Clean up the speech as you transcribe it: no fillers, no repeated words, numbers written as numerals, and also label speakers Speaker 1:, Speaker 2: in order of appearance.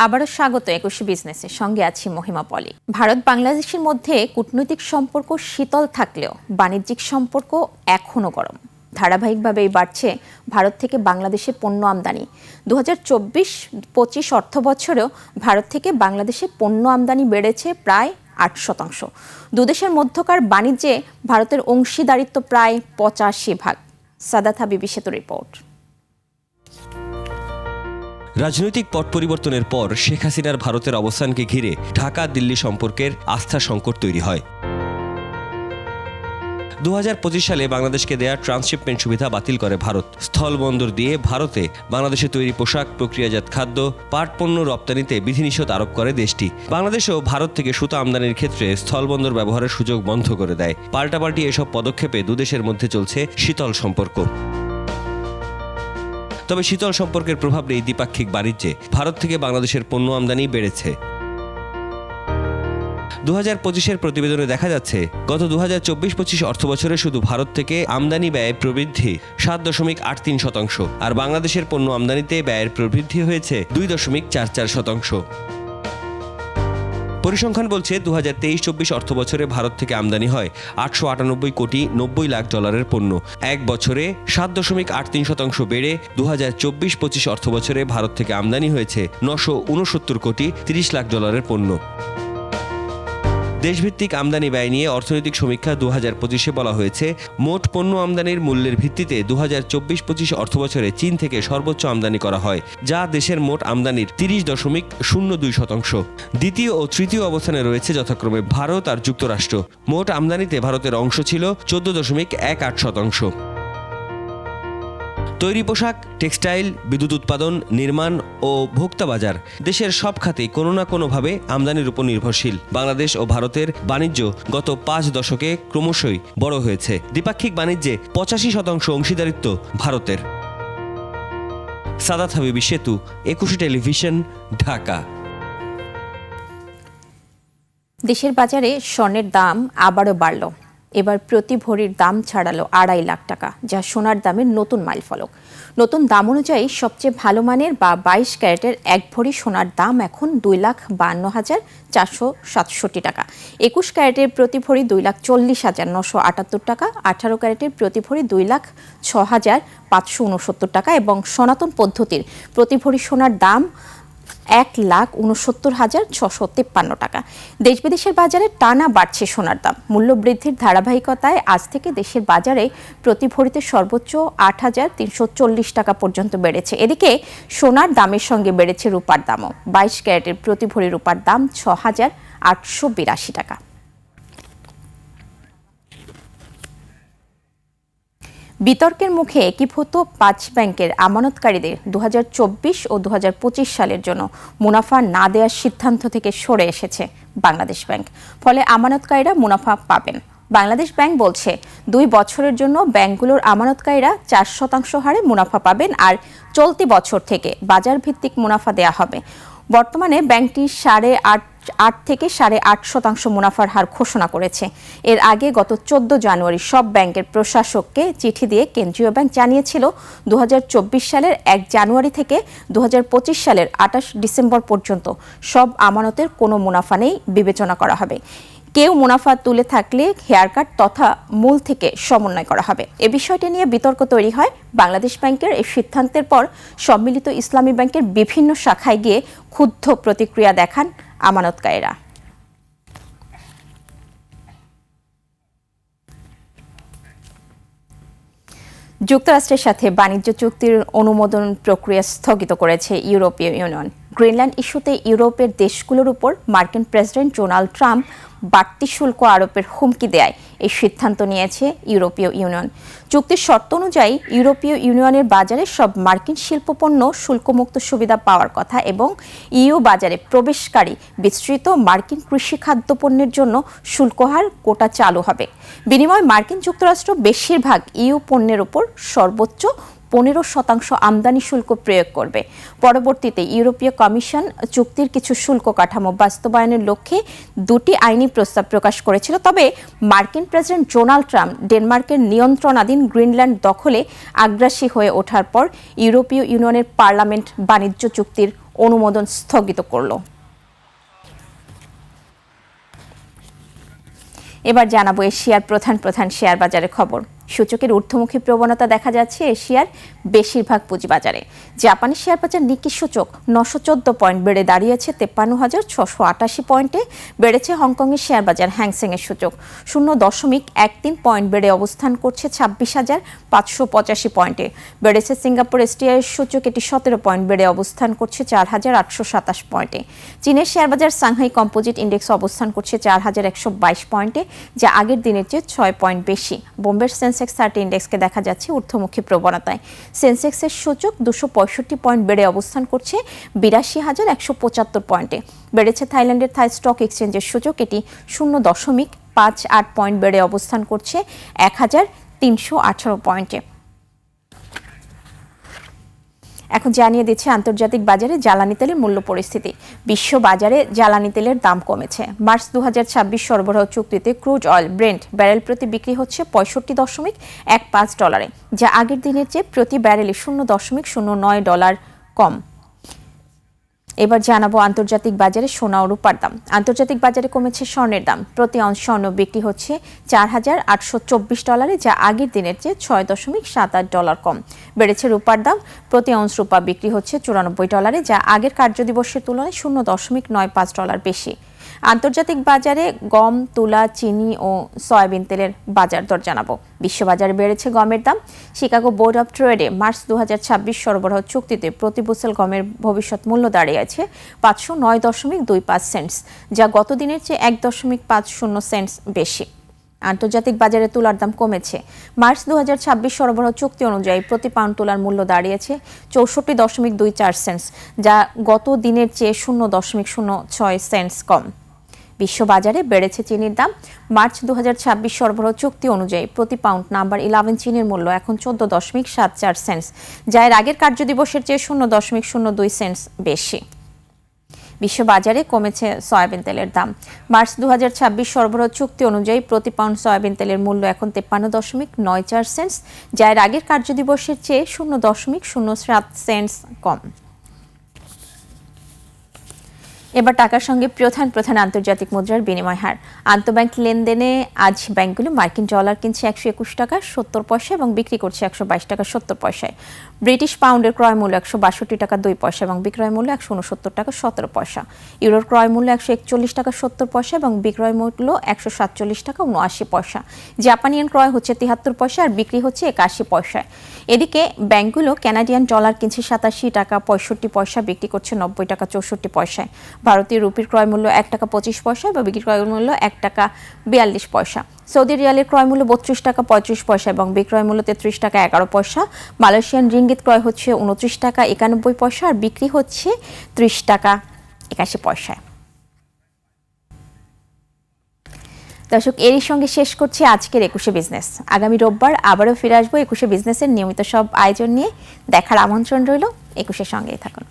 Speaker 1: আবারও স্বাগত একুশে বিজনেসের সঙ্গে আছি মহিমা পলি। ভারত বাংলাদেশের মধ্যে কূটনৈতিক সম্পর্ক শীতল থাকলেও বাণিজ্যিক সম্পর্ক এখনও গরম। ধারাবাহিকভাবেই বাড়ছে ভারত থেকে বাংলাদেশে পণ্য আমদানি। 2024-25 অর্থ বছরেও ভারত থেকে বাংলাদেশে পণ্য আমদানি বেড়েছে প্রায় 8%। দুদেশের মধ্যকার বাণিজ্যে ভারতের অংশীদারিত্ব প্রায় 85%। সাদাত হাবিবি সেতু রিপোর্ট।
Speaker 2: রাজনৈতিক পট পরিবর্তনের পর শেখ হাসিনার ভারতের অবস্থানকে ঘিরে ঢাকা দিল্লি সম্পর্কের আস্থা সংকট তৈরি হয়। 2025 সালে বাংলাদেশকে দেয়া ট্রান্সশিপমেন্ট সুবিধা বাতিল করে ভারত। স্থলবন্দর দিয়ে ভারতে বাংলাদেশে তৈরি পোশাক, প্রক্রিয়াজাত খাদ্য, পাট পণ্য রপ্তানিতে বিধিনিষেধ আরোপ করে দেশটি। বাংলাদেশও ভারত থেকে সুতা আমদানির ক্ষেত্রে স্থলবন্দর ব্যবহারের সুযোগ বন্ধ করে দেয়। পাল্টাপাল্টি এসব পদক্ষেপে দুদেশের মধ্যে চলছে শীতল সম্পর্ক। তবে শীতল সম্পর্কের প্রভাব নেই দ্বিপাক্ষিক বাণিজ্যে। ভারত থেকে বাংলাদেশের পণ্য আমদানি বেড়েছে। 2025-এর প্রতিবেদনে দেখা যাচ্ছে, গত 2024-25 অর্থবছরে শুধু ভারত থেকে আমদানি ব্যয় প্রবৃদ্ধি 7.83%, আর বাংলাদেশের পণ্য আমদানিতে ব্যয়ের প্রবৃদ্ধি হয়েছে 2.44%। পরিসংখ্যান বলছে 2023-24 অর্থবছরে ভারত থেকে আমদানি হয় 898 কোটি 90 লাখ ডলারের পণ্য। এক বছরে 7.83% বেড়ে 2024-25 অর্থবছরে ভারত থেকে আমদানি হয়েছে 969 কোটি 30 লাখ ডলারের পণ্য। দেশভিত্তিক আমদানি ব্যয় নিয়ে অর্থনৈতিক সমীক্ষা 2025-এ বলা হয়েছে, মোট পণ্য আমদানির মূল্যের ভিত্তিতে 2024-25 অর্থবছরে চীন থেকে সর্বোচ্চ আমদানি করা হয়, যা দেশের মোট আমদানির 30.02%। দ্বিতীয় ও তৃতীয় অবস্থানে রয়েছে যথাক্রমে ভারত আর যুক্তরাষ্ট্র। মোট আমদানিতে ভারতের অংশ ছিল 14.18%। তৈরি পোশাক, টেক্সটাইল, বিদ্যুৎ উৎপাদন, নির্মাণ ও ভোক্তা বাজার দেশের সব খাতেই কোনো না কোনোভাবে আমদানির উপর নির্ভরশীল। বাংলাদেশ ও ভারতের বাণিজ্য গত 5 দশকে ক্রমশই বড় হয়েছে। দ্বিপাক্ষিক বাণিজ্যে 85% অংশীদারিত্ব ভারতের। সাদাত হাবিবি সেতু, একুশে টেলিভিশন, ঢাকা।
Speaker 1: দেশের বাজারে স্বর্ণের দাম আবারও বাড়ল। এবার প্রতি ভরির দাম ছাড়ালো 2.5 লাখ টাকা, যা সোনার দামের নতুন মাইলফলক। নতুন দাম অনুযায়ী সবচেয়ে ভালো মানের বা 22 ক্যারেটের 1 ভরি সোনার দাম এখন 2,52,467 টাকা। 21 ক্যারেটের প্রতি ভরি 2,40,978 টাকা। 18 ক্যারেটের প্রতি ভরি 2,06,569 টাকা এবং সনাতন পদ্ধতির প্রতি ভরি সোনার দাম 1,69,653 টাকা। দেশ বিদেশের বাজারে টানা বাড়ছে সোনার দাম। মূল্য বৃদ্ধির ধারাবাহিকতায় আজ থেকে দেশের বাজারে প্রতি ভরিতে সর্বোচ্চ 8,340 টাকা পর্যন্ত বেড়েছে। এদিকে সোনার দামের সঙ্গে বেড়েছে রূপার দামও। 22 ক্যারেটের প্রতি ভরি রূপার দাম 6,882 টাকা। বিতর্কের মুখে একীভূত 5 ব্যাংকের আমানতকারীদের 2024 ও 2025 সালের জন্য মুনাফা না দেওয়ার সিদ্ধান্ত থেকে সরে এসেছে বাংলাদেশ ব্যাংক। ফলে আমানতকারীরা মুনাফা পাবেন। বাংলাদেশ ব্যাংক বলছে 2 বছরের জন্য ব্যাংকগুলোর আমানতকারীরা 4% হারে মুনাফা পাবেন, আর চলতি বছর থেকে বাজার ভিত্তিক মুনাফা দেয়া হবে। বর্তমানে ব্যাংকটি 8.5 থেকে 8.5% মুনাফার হার ঘোষণা করেছে। এর আগে গত 14 জানুয়ারি সব ব্যাংকের প্রশাসককে চিঠি দিয়ে কেন্দ্রীয় ব্যাংক জানিয়েছিল 2024 সালের 1 জানুয়ারি থেকে 2025 সালের 28 ডিসেম্বর পর্যন্ত সব আমানতের কোনো মুনাফা নেই, বিবেচনা করা হবে। কেউ মুনাফা তুলে থাকলে হেয়ারকাট তথা মূল থেকে সমন্বয় করা হবে। এ বিষয়টি নিয়ে বিতর্ক তৈরি হয়। বাংলাদেশ ব্যাংকের এই সিদ্ধান্তের পর সম্মিলিত ইসলামী ব্যাংকের বিভিন্ন শাখায় গিয়ে ক্ষুব্ধ প্রতিক্রিয়া দেখান আমানতকারীরা। যুক্তরাষ্ট্রের সাথে বাণিজ্য চুক্তির অনুমোদন প্রক্রিয়া স্থগিত করেছে ইউরোপীয় ইউনিয়ন। গ্রিনল্যান্ড ইস্যুতে ইউরোপের দেশগুলোর উপর মার্কিন প্রেসিডেন্ট ডোনাল্ড ট্রাম্প বাড়তি শুল্ক আরোপের হুমকি দেয় এই সিদ্ধান্ত নিয়েছে ইউরোপীয় ইউনিয়ন। চুক্তির শর্ত অনুযায়ী ইউরোপীয় ইউনিয়নের বাজারে সব মার্কিন শিল্পপণ্য শুল্কমুক্ত সুবিধা পাওয়ার কথা এবং ইইউ বাজারে প্রবেশকারী বিস্তৃত মার্কিন কৃষি খাদ্যপণ্যের জন্য শুল্কহার কোটা চালু হবে। বিনিময়ে মার্কিন যুক্তরাষ্ট্র বেশিরভাগ ইইউ পণ্যের উপর সর্বোচ্চ 15% আমদানি শুল্ক প্রয়োগ করবে। পরবর্তীতে ইউরোপীয় কমিশন চুক্তির কিছু শুল্ক কাঠামো বাস্তবায়নের লক্ষ্যে দুটি আইনি প্রস্তাব প্রকাশ করেছিল। তবে মার্কিন প্রেসিডেন্ট ডোনাল্ড ট্রাম্প ডেনমার্কের নিয়ন্ত্রণাধীন গ্রিনল্যান্ড দখলে আগ্রাসী হয়ে ওঠার পর ইউরোপীয় ইউনিয়নের পার্লামেন্ট বাণিজ্য চুক্তির অনুমোদন স্থগিত করল। এবার জানাবো এশিয়ার প্রধান শেয়ার বাজারের খবর। সূচকের ঊর্ধ্বমুখী প্রবণতা দেখা যাচ্ছে এশিয়ার বেশিরভাগ পুঁজিবাজারে। জাপানি শেয়ার বাজার নিক্কি সূচক 914 পয়েন্ট বেড়ে দাঁড়িয়েছে 53,688 পয়েন্টে। বেড়েছে হংকংয়ের শেয়ার বাজার হ্যাংসেং এর সূচক 0.13 পয়েন্ট বেড়ে অবস্থান করছে 26,585 পয়েন্টে। বেড়েছে সিঙ্গাপুর এসটিআই এর সূচক, এটি 17 পয়েন্ট বেড়ে অবস্থান করছে 4,827 পয়েন্টে। চীনের শেয়ার বাজার সাংহাই কম্পোজিট ইন্ডেক্স অবস্থান করছে 4,122 পয়েন্টে, যা আগের দিনের চেয়ে 6 পয়েন্ট বেশি। বোম্বের সেন্সেক্স 30 ইন্ডেক্সকে দেখা যাচ্ছে ঊর্ধ্বমুখী প্রবণতায়। সেন্সেক্সের সূচক 265 পয়েন্ট বেড়ে অবস্থান করছে 82,175 পয়েন্টে। বেড়েছে থাইল্যান্ডের থাই স্টক এক্সচেঞ্জের সূচক, এটি 0.58 পয়েন্ট বেড়ে অবস্থান করছে 1,318 পয়েন্টে। এখন জানিয়ে দিচ্ছে আন্তর্জাতিক বাজারে জ্বালানি তেলের মূল্য পরিস্থিতি। বিশ্ব বাজারে জ্বালানি তেলের দাম কমেছে। মার্চ 2026 সরবরাহ চুক্তিতে ক্রুড অয়েল ব্রেন্ট ব্যারেল প্রতি বিক্রি হচ্ছে $65.15, যা আগের দিনের চেয়ে প্রতি ব্যারেলে $0.09 কম। এবার জানাবো আন্তর্জাতিক বাজারে সোনা ও রূপার দাম। আন্তর্জাতিক বাজারে কমেছে স্বর্ণের দাম। প্রতি আউন্স স্বর্ণ বিক্রি হচ্ছে $4,824, যা আগের দিনের চেয়ে $6.78 কম। বেড়েছে রূপার দাম। প্রতি আউন্স রূপা বিক্রি হচ্ছে $94, যা আগের কার্যদিবসের তুলনায় $0.95 বেশি। আন্তর্জাতিক বাজারে গম, তুলা, চিনি ও সয়াবিন তেলের বাজার দর জানাবো। বিশ্ববাজারে বেড়েছে গমের দাম। শিকাগো বোর্ড অব ট্রেডে মার্চ 2026 সরবরাহ চুক্তিতে প্রতি বুসেল গমের ভবিষ্যৎ মূল্য দাঁড়িয়েছে 509.25 সেন্টস, যা গত দিনের চেয়ে 1.50 সেন্টস বেশি। আন্তর্জাতিক বাজারে তুলার দাম কমেছে। মার্চ 2026 সরবরাহ চুক্তি অনুযায়ী প্রতি পাউন্ড তুলার মূল্য দাঁড়িয়েছে 64.24 সেন্টস, যা গত দিনের চেয়ে 0.06 সেন্টস কম। বিশ্ববাজারে বেড়েছে চিনির দাম। মার্চ 2026 সরবরাহ চুক্তি অনুযায়ী প্রতি পাউন্ড নাম্বার 11 চিনির মূল্য এখন 14.74 সেন্টস, যা এর আগের কার্যদিবসের চেয়ে 0.02 সেন্টস বেশি। বিশ্ববাজারে কমেছে সয়াবিন তেলের দাম। মার্চ 2026 সরবরাহ চুক্তি অনুযায়ী প্রতি পাউন্ড সয়াবিন তেলের মূল্য এখন 53.94 সেন্টস, যা এর আগের কার্যদিবসের চেয়ে 0.07 সেন্টস কম। এবার টাকার সঙ্গে প্রধান আন্তর্জাতিক মুদ্রার বিনিময় হার। আন্তঃব্যাংক লেনদেনে আজ ব্যাংকগুলো মার্কিন ডলার কিনছে 121 টাকা 70 পয়সা এবং বিক্রি করছে 122 টাকা 70 পয়সায়। ব্রিটিশ পাউন্ডের ক্রয় মূল্য 162 টাকা 2 পয়সা এবং বিক্রয় মূল্য 169 টাকা 17 পয়সা। ইউরোর ক্রয় মূল্য 141 টাকা 70 পয়সা এবং বিক্রয় মূল্য 147 টাকা 79 পয়সা। জাপানি ইয়েন ক্রয় হচ্ছে 73 পয়সা আর বিক্রি হচ্ছে 81 পয়সায়। এদিকে ব্যাংকগুলো কানাডিয়ান ডলার কিনছে 87 টাকা 65 পয়সা, বিক্রি করছে 90 টাকা 64 পয়সায়। ভারতীয় রুপির ক্রয় মূল্য 1 টাকা 25 পয়সা এবং বিক্রি ক্রয় মূল্য 1 টাকা 42 পয়সা। সৌদি রিয়ালের ক্রয় মূল্য 32 টাকা 35 পয়সা এবং বিক্রয় মূল্য 33 টাকা 11 পয়সা। মালয়েশিয়ান রিঙ্গিত ক্রয় হচ্ছে 29 টাকা 91 পয়সা আর বিক্রি হচ্ছে 30 টাকা 81 পয়সায়। দর্শক, এরই সঙ্গে শেষ করছি আজকের 21শে বিজনেস। আগামী রোববার আবারও ফিরে আসবো 21শে বিজনেসের নিয়মিত সব আয়োজন নিয়ে। দেখার আমন্ত্রণ রইল। 21শে সঙ্গেই থাকুন।